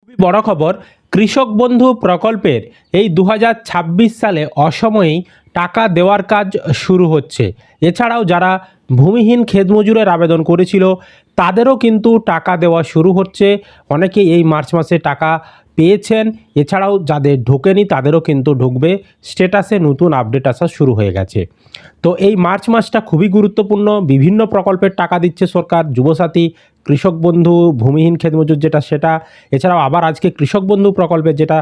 খুবই বড় খবর, কৃষক বন্ধু প্রকল্পের এই 2026 সালে অসময়েই টাকা দেওয়ার কাজ শুরু হচ্ছে। এছাড়াও যারা ভূমিহীন ক্ষেতমজুরের আবেদন করেছিল তাদেরও কিন্তু টাকা দেওয়া শুরু হচ্ছে। অনেকে এই মার্চ মাসে টাকা পেয়েছেন, এছাড়াও যাদের ঢোকেনি তাদেরও কিন্তু ঢুকবে। স্ট্যাটাসে নতুন আপডেট আসা শুরু হয়ে গেছে। তো এই মার্চ মাসটা খুবই গুরুত্বপূর্ণ। বিভিন্ন প্রকল্পের টাকা দিচ্ছে সরকার, যুবসাথী, কৃষক বন্ধু, ভূমিহীন ক্ষেতমজুর যেটা সেটা, এছাড়াও আবার আজকে কৃষক বন্ধু প্রকল্পের যেটা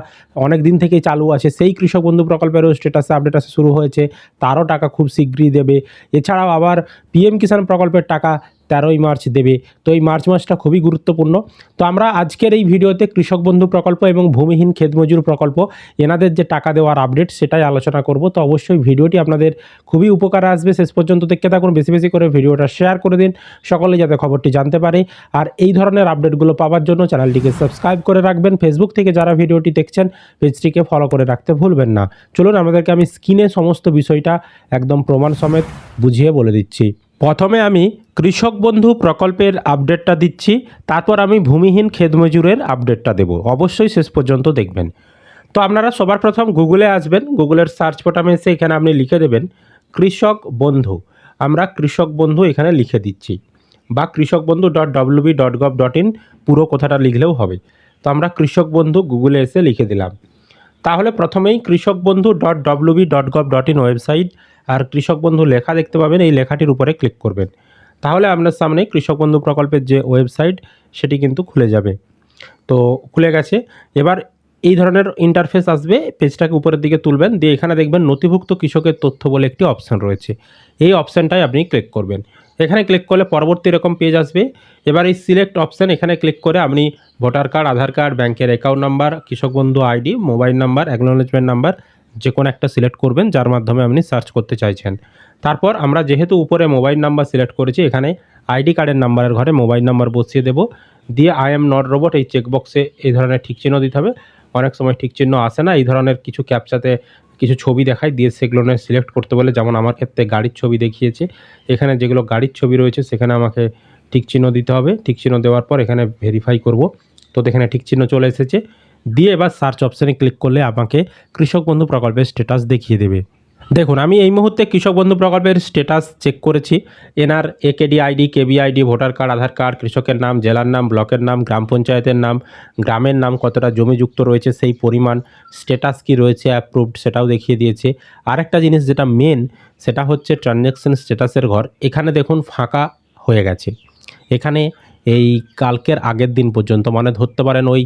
অনেক দিন থেকেই চালু আছে সেই কৃষক বন্ধু প্রকল্পেরও স্ট্যাটাসে আপডেট আসা শুরু হয়েছে, তারও টাকা খুব শীঘ্রই দেবে। এছাড়াও আবার পিএম কিষাণ প্রকল্পের টাকা 13ই মার্চ দেবে। তো এই মার্চ মাসটা খুবই গুরুত্বপূর্ণ। তো আমরা আজকের এই ভিডিওতে কৃষক বন্ধু প্রকল্প এবং ভূমিহীন ক্ষেতমজুর প্রকল্প এনাদের যে টাকা দেওয়ার আপডেট সেটাই আলোচনা করব। তো অবশ্যই ভিডিওটি আপনাদের খুবই উপকারে আসবে, শেষ পর্যন্ত দেখতে থাকুন। বেশি বেশি করে ভিডিওটা শেয়ার করে দিন, সকলে যাতে খবরটি জানতে পারে। আর এই ধরনের আপডেটগুলো পাওয়ার জন্য চ্যানেলটিকে সাবস্ক্রাইব করে রাখবেন। ফেসবুক থেকে যারা ভিডিওটি দেখছেন পেজটিকে ফলো করে রাখতে ভুলবেন না। চলুন আমাদেরকে আমি স্ক্রিনে সমস্ত বিষয়টা একদম প্রমাণ সমেত বুঝিয়ে বলে দিচ্ছি। প্রথমে আমি কৃষক বন্ধু প্রকল্পের আপডেটটা দিচ্ছি, তারপর আমি ভূমিহীন ক্ষেতমজুরের আপডেটটা দেব। অবশ্যই শেষ পর্যন্ত দেখবেন। তো আপনারা সবার প্রথম গুগলে আসবেন, গুগলের সার্চ বাটনে এসে এখানে আপনি লিখে দেবেন কৃষক বন্ধু। আমরা কৃষক বন্ধু এখানে লিখে দিচ্ছি, বা কৃষক বন্ধু .wb.gov.in পুরো কথাটা লিখলেও হবে। তো আমরা কৃষক বন্ধু গুগলে এসে লিখে দিলাম। তাহলে প্রথমেই কৃষক বন্ধু .wb.gov.in ওয়েবসাইট আর কৃষক বন্ধু লেখা দেখতে পাবেন, এই লেখাটির উপরে ক্লিক করবেন। তাহলে আপনার সামনে কৃষক বন্ধু প্রকল্পের যে ওয়েবসাইট সেটি কিন্তু খুলে যাবে। তো খুলে গেছে। এবার এই ধরনের ইন্টারফেস আসবে, পেজটাকে উপরের দিকে তুলবেন, দিয়ে এখানে দেখবেন নথিভুক্ত কৃষকের তথ্য বলে একটি অপশান রয়েছে। এই অপশানটাই আপনি ক্লিক করবেন। এখানে ক্লিক করলে পরবর্তী এরকম পেজ আসবে। এবার এই সিলেক্ট অপশান এখানে ক্লিক করে আপনি ভোটার কার্ড, আধার কার্ড, ব্যাংকের অ্যাকাউন্ট নাম্বার, কৃষক বন্ধু ID, mobile number, acknowledgement number যে কোনো একটা সিলেক্ট করবেন যার মাধ্যমে আপনি সার্চ করতে চাইছেন। তারপর আমরা যেহেতু উপরে মোবাইল নাম্বার সিলেক্ট করেছি, এখানে আইডি কার্ডের নাম্বারের ঘরে মোবাইল নাম্বার বসিয়ে দেব। দিয়ে আই এম নট রোবট এই চেকবক্সে এই ধরনের ঠিক চিহ্ন দিতে হবে। অনেক সময় ঠিক চিহ্ন আসে না, এই ধরনের কিছু ক্যাপচাতে কিছু ছবি দেখায়, দিয়ে সেগুলো সিলেক্ট করতে বলে। যেমন আমার ক্ষেত্রে গাড়ির ছবি দেখিয়েছে, এখানে যেগুলো গাড়ির ছবি রয়েছে সেখানে আমাকে ঠিক চিহ্ন দিতে হবে। ঠিক চিহ্ন দেওয়ার পর এখানে ভেরিফাই করব। তো এখানে ঠিক চিহ্ন চলে এসেছে। দিয়ে এবার সার্চ অপশানে ক্লিক করলে আমাকে কৃষক বন্ধু প্রকল্পের স্ট্যাটাস দেখিয়ে দেবে। দেখুন, আমি এই মুহূর্তে কৃষক বন্ধু প্রকল্পের স্ট্যাটাস চেক করেছি। এনআর, একেডি আইডি, কেবি আইডি, ভোটার কার্ড, আধার কার্ড, কৃষকের নাম, জেলার নাম, ব্লকের নাম, গ্রাম পঞ্চায়েতের নাম, গ্রামের নাম, কতটা জমি যুক্ত রয়েছে সেই পরিমাণ, স্ট্যাটাস কি রয়েছে অ্যাপ্রুভড সেটাও দেখিয়ে দিয়েছে। আরেকটা জিনিস যেটা মেন, সেটা হচ্ছে ট্রানজ্যাকশন স্ট্যাটাসের ঘর। এখানে দেখুন ফাঁকা হয়ে গেছে। এখানে এই কালকের আগের দিন পর্যন্ত, মানে ধরতে পারেন ওই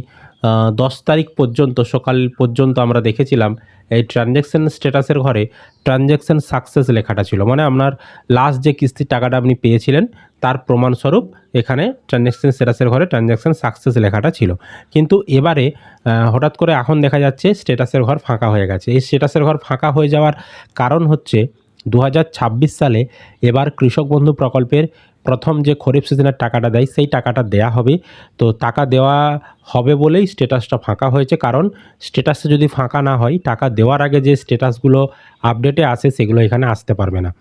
10 তারিখ পর্যন্ত, সকাল পর্যন্ত আমরা দেখেছিলাম এই ট্রানজ্যাকশন স্ট্যাটাসের ঘরে ট্রানজ্যাকশন সাকসেস লেখাটা ছিল। মানে আপনার লাস্ট যে কিস্তির টাকাটা আপনি পেয়েছিলেন তার প্রমাণস্বরূপ এখানে ট্রানজ্যাকশন স্ট্যাটাসের ঘরে ট্রানজ্যাকশন সাকসেস লেখাটা ছিল। কিন্তু এবারে হঠাৎ করে এখন দেখা যাচ্ছে স্ট্যাটাসের ঘর ফাঁকা হয়ে গেছে। এই স্ট্যাটাসের ঘর ফাঁকা হয়ে যাওয়ার কারণ হচ্ছে 2026 সালে এবার কৃষক বন্ধু প্রকল্পের প্রথম যে খরিফ সিজনের টাকাটা দেয় সেই টাকাটা দেয়া হবে। তো টাকা দেওয়া হবে বলেই স্ট্যাটাসটা ফাঁকা হয়েছে। কারণ স্ট্যাটাসটা যদি ফাঁকা না হয়, টাকা দেওয়ার আগে যে স্ট্যাটাসগুলো আপডেটে আসে সেগুলো এখানে আসতে পারবে না।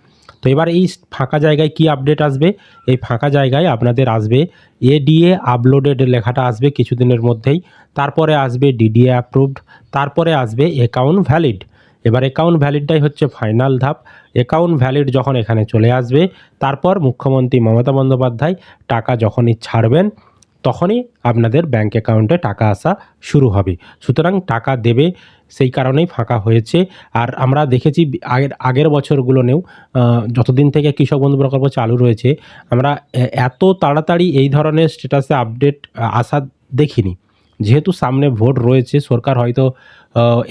তো এবার এই ফাঁকা জায়গায় কি আপডেট আসবে, এই ফাঁকা জায়গায় আপনাদের আসবে এডিএ আপলোডেড লেখাটা আসবে কিছুদিনের মধ্যেই। তারপরে আসবে ডিডিএ অ্যাপ্রুভড, তারপরে আসবে অ্যাকাউন্ট ভ্যালিড। এবার অ্যাকাউন্ট ভ্যালিডটাই হচ্ছে ফাইনাল ধাপ। অ্যাকাউন্ট ভ্যালিড যখন এখানে চলে আসবে, তারপর মুখ্যমন্ত্রী মমতা বন্দ্যোপাধ্যায় টাকা যখনই ছাড়বেন তখনই আপনাদের ব্যাঙ্ক অ্যাকাউন্টে টাকা আসা শুরু হবে। সুতরাং টাকা দেবে, সেই কারণেই ফাঁকা হয়েছে। আর আমরা দেখেছি আগের বছরগুলোনেও, যতদিন থেকে কৃষক বন্ধু প্রকল্প চালু রয়েছে, আমরা এত তাড়াতাড়ি এই ধরনের স্ট্যাটাসে আপডেট আসা দেখিনি। যেহেতু সামনে ভোট রয়েছে, সরকার হয়তো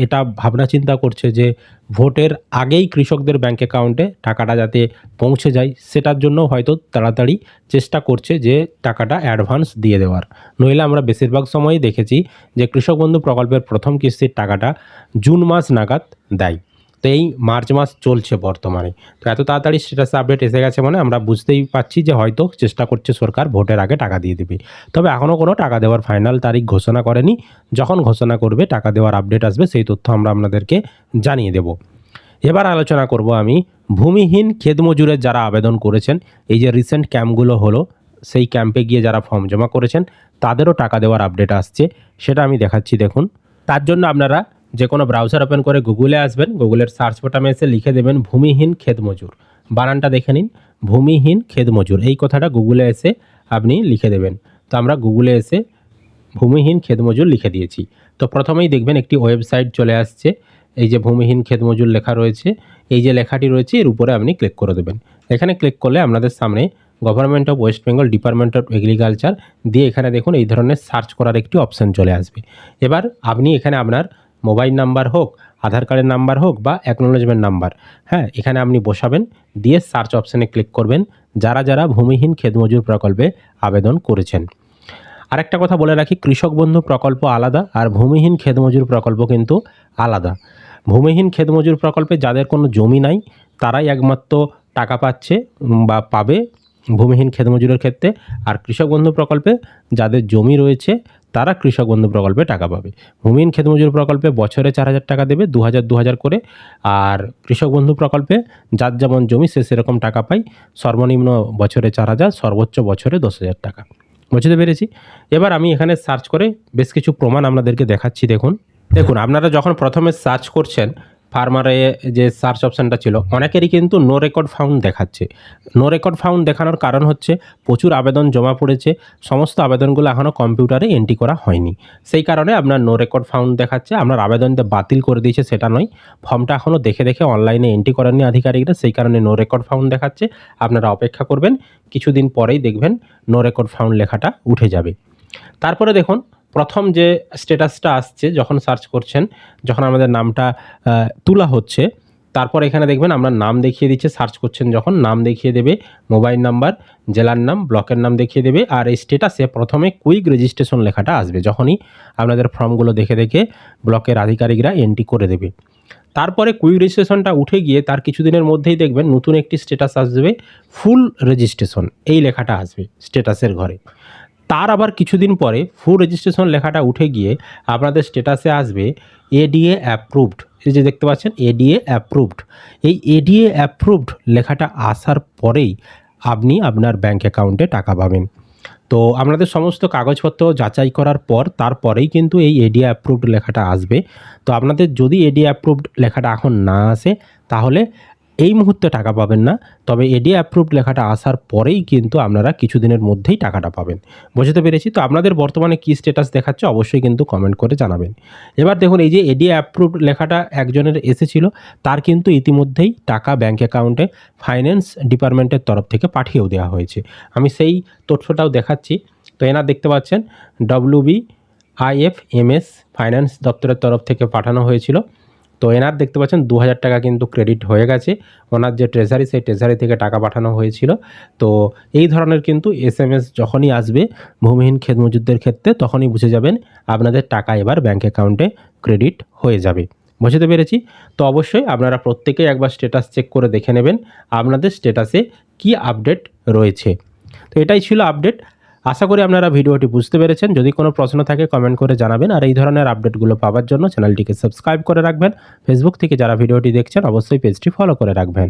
এটা ভাবনা চিন্তা করছে যে ভোটের আগেই কৃষকদের ব্যাঙ্ক অ্যাকাউন্টে টাকাটা যাতে পৌঁছে যায়, সেটার জন্য হয়তো তাড়াতাড়ি চেষ্টা করছে যে টাকাটা অ্যাডভান্স দিয়ে দেওয়ার। নইলে আমরা বেশিরভাগ সময়ই দেখেছি যে কৃষক বন্ধু প্রকল্পের প্রথম কিস্তির টাকাটা জুন মাস নাগাদ দেয়। তো এই মার্চ মাস চলছে বর্তমানে। তো এত তাড়াতাড়ি স্ট্যাটাস আপডেট এসে গেছে মানে আমরা বুঝতেই পারছি যে হয়তো চেষ্টা করছে সরকার ভোটের আগে টাকা দিয়ে দেবে। তবে এখনও কোনো টাকা দেওয়ার ফাইনাল তারিখ ঘোষণা করেনি। যখন ঘোষণা করবে, টাকা দেওয়ার আপডেট আসবে, সেই তথ্য আমরা আপনাদেরকে জানিয়ে দেব। এবার আলোচনা করব আমি ভূমিহীন ক্ষেতমজুরের যারা আবেদন করেছেন। এই যে রিসেন্ট ক্যাম্পগুলো হলো, সেই ক্যাম্পে গিয়ে যারা ফর্ম জমা করেছেন তাদেরও টাকা দেওয়ার আপডেট আসছে, সেটা আমি দেখাচ্ছি দেখুন। তার জন্য আপনারা যে কোনো ব্রাউজার ওপেন করে গুগলে আসবেন, গুগলের সার্চ বাটনে এসে লিখে দেবেন ভূমিহীন ক্ষেতমজুর, বানানটা দেখে নিন, ভূমিহীন ক্ষেতমজুর, এই কথাটা গুগলে এসে আপনি লিখে দেবেন। তো আমরা গুগলে এসে ভূমিহীন ক্ষেতমজুর লিখে দিয়েছি। তো প্রথমেই দেখবেন একটি ওয়েবসাইট চলে আসছে, এই যে ভূমিহীন ক্ষেতমজুর লেখা রয়েছে, এই যে লেখাটি রয়েছে এর উপরে আপনি ক্লিক করে দেবেন। এখানে ক্লিক করলে আপনাদের সামনে government of West Bengal department of agriculture দিয়ে এখানে দেখুন এই ধরনের সার্চ করার একটি অপশান চলে আসবে। এবার আপনি এখানে আপনার মোবাইল নাম্বার হোক, আধার কার্ডের নাম্বার হোক বা অ্যাকনোলেজমেন্ট নাম্বার, হ্যাঁ, এখানে আপনি বসাবেন, দিয়ে সার্চ অপশানে ক্লিক করবেন যারা যারা ভূমিহীন ক্ষেতমজুর প্রকল্পে আবেদন করেছেন। আরেকটা কথা বলে রাখি, কৃষক বন্ধু প্রকল্প আলাদা আর ভূমিহীন ক্ষেতমজুর প্রকল্প কিন্তু আলাদা। ভূমিহীন ক্ষেতমজুর প্রকল্পে যাদের কোনো জমি নাই তারাই একমাত্র টাকা পাচ্ছে বা পাবে ভূমিহীন ক্ষেতমজুরের ক্ষেত্রে, আর কৃষক বন্ধু প্রকল্পে যাদের জমি রয়েছে তারা কৃষক বন্ধু প্রকল্পে টাকা পাবে। ভূমিহীন ক্ষেতমজুর প্রকল্পে বছরে 4000 টাকা দেবে, 2000 করে, আর কৃষক বন্ধু প্রকল্পে যার যেমন জমি সে সেরকম টাকা পায়, সর্বনিম্ন বছরে 4000, সর্বোচ্চ বছরে 10,000 টাকা। বুঝতে পেরেছি। এবার আমি এখানে সার্চ করে বেশ কিছু প্রমাণ আপনাদেরকে দেখাচ্ছি দেখুন। আপনারা যখন প্রথমে সার্চ করছেন ফার্মারে যে সার্চ অপশানটা ছিল, অনেকেরই কিন্তু নো রেকর্ড ফাউন্ড দেখাচ্ছে। নো রেকর্ড ফাউন্ড দেখানোর কারণ হচ্ছে প্রচুর আবেদন জমা পড়েছে, সমস্ত আবেদনগুলো এখনও কম্পিউটারে এন্ট্রি করা হয়নি, সেই কারণে আপনার নো রেকর্ড ফাউন্ড দেখাচ্ছে। আপনার আবেদনটা বাতিল করে দিয়েছে সেটা নয়, ফর্মটা এখনও দেখে অনলাইনে এন্ট্রি করেননি আধিকারিকরা, সেই কারণে নো রেকর্ড ফাউন্ড দেখাচ্ছে। আপনারা অপেক্ষা করবেন, কিছুদিন পরেই দেখবেন নো রেকর্ড ফাউন্ড লেখাটা উঠে যাবে। তারপরে দেখুন প্রথম যে স্ট্যাটাসটা আসছে যখন সার্চ করছেন, যখন আমাদের নামটা তোলা হচ্ছে, তারপর এখানে দেখবেন আমরা নাম দেখিয়ে দিচ্ছে, সার্চ করছেন যখন নাম দেখিয়ে দেবে, মোবাইল নাম্বার, জেলার নাম, ব্লকের নাম দেখিয়ে দেবে, আর এই স্ট্যাটাসে প্রথমে কুইক রেজিস্ট্রেশন লেখাটা আসবে যখনই আপনাদের ফর্মগুলো দেখে ব্লকের আধিকারিকরা এন্ট্রি করে দেবে। তারপরে কুইক রেজিস্ট্রেশনটা উঠে গিয়ে তার কিছুদিনের মধ্যেই দেখবেন নতুন একটি স্ট্যাটাস আসবে, ফুল রেজিস্ট্রেশন, এই লেখাটা আসবে স্ট্যাটাসের ঘরে। তার আবার কিছুদিন পরে ফুল রেজিস্ট্রেশন লেখাটা উঠে গিয়ে আপনাদের স্ট্যাটাসে আসবে এডিএ অ্যাপ্রুভড, এই যে দেখতে পাচ্ছেন এডিএ অ্যাপ্রুভড। এই এডিএ অ্যাপ্রুভড লেখাটা আসার পরেই আপনি আপনার ব্যাঙ্ক অ্যাকাউন্টে টাকা পাবেন। তো আপনাদের সমস্ত কাগজপত্র যাচাই করার পর তারপরেই কিন্তু এই এডিএ অ্যাপ্রুভড লেখাটা আসবে। তো আপনাদের যদি এডিএ অ্যাপ্রুভড লেখাটা এখন না আসে তাহলে এই মুহূর্তে টাকা পাবেন না, তবে এডিএ অ্যাপ্রুভড লেখাটা আসার পরেই কিন্তু আপনারা কিছুদিনের মধ্যেই টাকাটা পাবেন। বুঝতে পেরেছি। তো আপনাদের বর্তমানে কী স্ট্যাটাস দেখাচ্ছে অবশ্যই কিন্তু কমেন্ট করে জানাবেন। এবার দেখুন এই যে এডিএ অ্যাপ্রুভড লেখাটা একজনের এসেছিল, তার কিন্তু ইতিমধ্যেই টাকা ব্যাঙ্ক অ্যাকাউন্টে ফাইন্যান্স ডিপার্টমেন্টের তরফ থেকে পাঠিয়েও দেওয়া হয়েছে। আমি সেই তথ্যটাও দেখাচ্ছি। তো এনার দেখতে পাচ্ছেন WBIFMS ফাইন্যান্স দপ্তরের তরফ থেকে পাঠানো হয়েছিল। তো এনার দেখতে পাচ্ছেন 2000 টাকা কিন্তু ক্রেডিট হয়ে গেছে, ওনার যে ট্রেজারি সেই ট্রেজারি থেকে টাকা পাঠানো হয়েছিল। তো এই ধরনের কিন্তু SMS যখনই আসবে ভূমিহীন ক্ষেতমজুরদের ক্ষেত্রে তখনই বুঝে যাবেন আপনাদের টাকা এবার ব্যাঙ্ক অ্যাকাউন্টে ক্রেডিট হয়ে যাবে। বুঝতে পেরেছি। তো অবশ্যই আপনারা প্রত্যেকেই একবার স্ট্যাটাস চেক করে দেখে নেবেন আপনাদের স্ট্যাটাসে কি আপডেট রয়েছে। তো এটাই ছিল আপডেট। আশা করি আপনারা ভিডিওটি বুঝতে পেরেছেন। যদি কোনো প্রশ্ন থাকে কমেন্ট করে জানাবেন, আর এই ধরনের আপডেটগুলো পাওয়ার জন্য চ্যানেলটিকে সাবস্ক্রাইব করে রাখবেন। ফেসবুক থেকে যারা ভিডিওটি দেখছেন অবশ্যই পেজটি ফলো করে রাখবেন।